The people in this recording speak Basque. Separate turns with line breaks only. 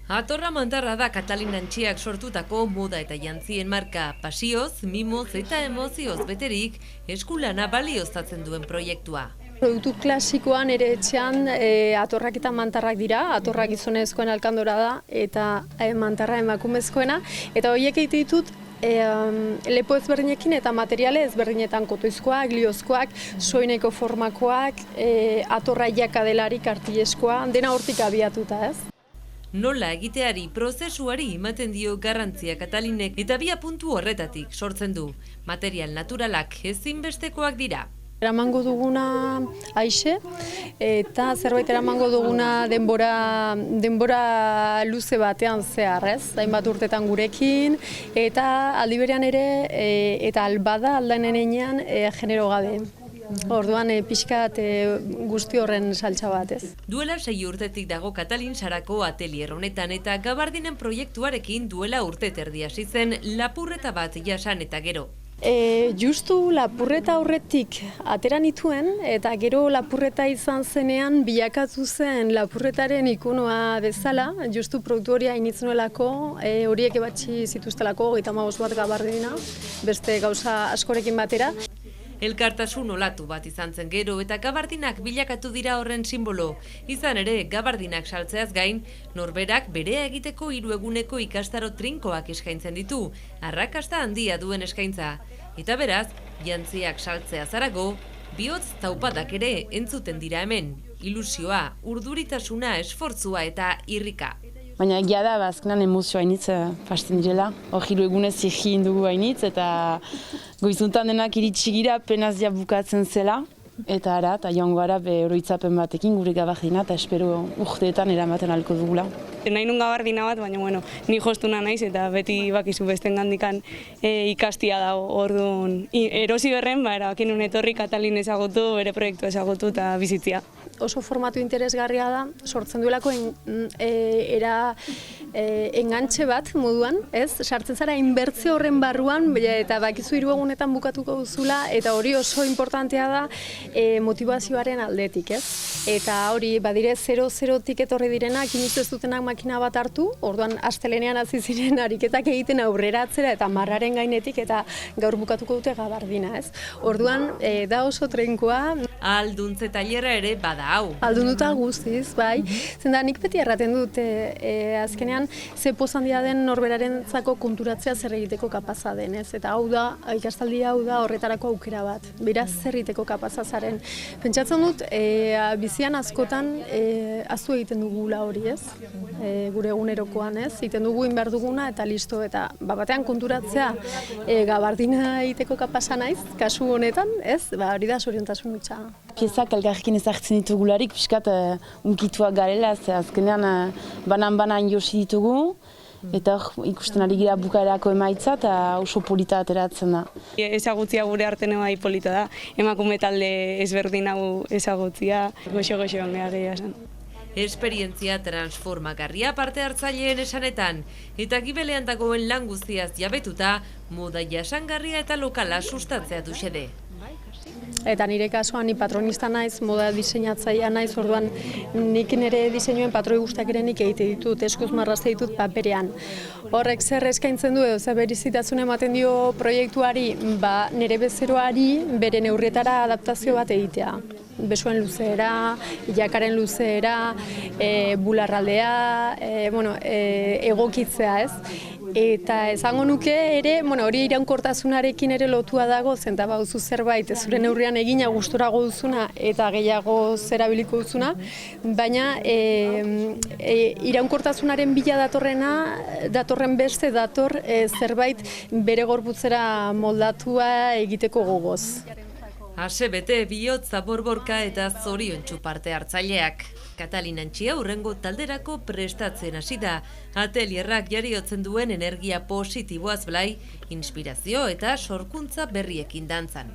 Atorra Mantarra da Katalin Antxiak sortutako moda eta jantzien marka, pasioz, mimoz eta emozioz beterik eskulana balioztatzen duen proiektua.
Produktu klasikoan ere etxean atorrak eta mantarrak dira, atorrak gizonezkoen alkandora da eta mantarra emakumezkoena, eta horiek egite ditut lepo ezberdinekin eta materiale ezberdinetan kotoizkoak, liozkoak, soineko formakoak, atorra jakadelarik artileskoa, dena hortik abiatuta ez.
Nola egiteari prozesuari ematen dio garrantzia Katalinek eta bia puntu horretatik sortzen du. Material naturalak ezinbestekoak dira.
Eramango duguna aixe eta zerbait eramango duguna denbora luze batean zehar, ez? Hainbat urtetan gurekin eta aldi berean ere eta albada aldanen enean genero gabe. Orduan pixkat guzti horren saltza bat, ez?
Duela 6 urtetik dago Katalin Sarako atelier honetan eta gabardinen proiektuarekin duela urte terdi hasi zen lapurreta bat jasan eta gero.
Justu lapurreta horretik atera nituen eta gero lapurreta izan zenean bilakatu zen lapurretaren ikonoa bezala, justu produktu hori hainitzuelako, horiek ebatzi zituztelako 35 bat gabardina, beste gauza askorekin batera.
Elkartasun olatu bat izan zen gero eta gabardinak bilakatu dira horren simbolo. Izan ere, gabardinak saltzeaz gain, norberak berea egiteko 3 eguneko ikastaro trinkoak eskaintzen ditu, arrakasta handia duen eskaintza. Eta beraz, jantziak saltzea zarago, bihotz taupadak ere entzuten dira hemen. Ilusioa, urduritasuna, esfortzua eta irrika.
Baina egia da, azkenan emozioa hainitz fasten direla. Hor 3 egunez egin dugu hainitz eta goizuntan denak iritsi gira penaz ja bukatzen zela. Eta ara, eta joango gara oroitzapen batekin gure gabardina eta espero urteetan eramaten ahalko dugula.
Nahi nun gabardina bat, baina ni jostuna naiz eta beti bakizu besten gandikan ikastia dago. Orduan, erosi berren, erabakin nun etorri Katalin ezagutu, bere proiektu ezagutu eta bizitzia.
Oso formatu interesgarria da, sortzen duelako engantxe bat moduan, ez? Sartzen zara inbertze horren barruan eta bakizu 3 egunetan bukatuko duzula eta hori oso importantea da motivazioaren aldetik, ez? Eta hori badire 0-0tik etorri direnak, inoiz ez dutenak makina bat hartu, orduan astelenean hasi ziren ariketak egiten aurreratzera eta marraren gainetik eta gaur bukatuko dute gabardina, ez? Orduan da oso trenkoa.
Alduntze tailerra ere bada hau.
Aldunduta guztiz, bai. Zenda nik beti erraten dut azkenean ze poz handia den norberarentzako konturatzea zer egiteko kapaza den, ez? Eta hau da, ikastaldia hau da horretarako aukera bat. Beraz zer egiteko kapaza zaren. Pentsatzen dut bizian askotan ahaztu egiten dugula hori, ez? Gure egunerokoan, ez? Egiten dugu behar duguna eta listo eta batean konturatzea gabardina egiteko kapaza naiz, kasu honetan, ez? Hori da zoriontasun hutsa.
Piezak elkarrekin ezartzen ditugularik, pixkat unkituak garela, ze azkenean banan-banan josi ditugu, eta ikusten ari gira bukaerako emaitza eta oso polita ateratzen da.
Ezagutzia gure artean bai polita da, emakume talde ezberdin hau ezagutzia, goxo-goxo gehiagia esan.
Esperientzia transformagarria parte hartzaileen esanetan, eta gibelean dagoen lan guztiaz jabetuta, moda jasangarria eta lokala sustatzea du xede.
Eta nire kasuan ni patronista naiz, moda diseinatzailea naiz, orduan nik nire diseinuen patroi guztiak ere nik egite ditut, eskuz marrazte ditut paperean. Horrek zer eskaintzen du edo zer berizitasun ematen dio proiektuari, nire bezeroari bere neurrietara adaptazio bat egitea. Besoen luzeera, jakaren luzeera, bularraldea, egokitzea, ez? Eta esango nuke ere, hori iraunkortasunarekin ere lotua dago, zenta bauzu zerbait zure neurrian egina gusturago duzuna eta gehiago zerabiliko duzuna, baina iraunkortasunaren bila datorren beste dator zerbait bere gorputzera moldatua egiteko gogoz.
Ase bete bihotza borborka eta zoriontsu parte hartzaileak. Katalin Antxia hurrengo talderako prestatzen hasi da. Atelierrak jariotzen duen energia positiboaz blai, inspirazio eta sorkuntza berriekin dantzan.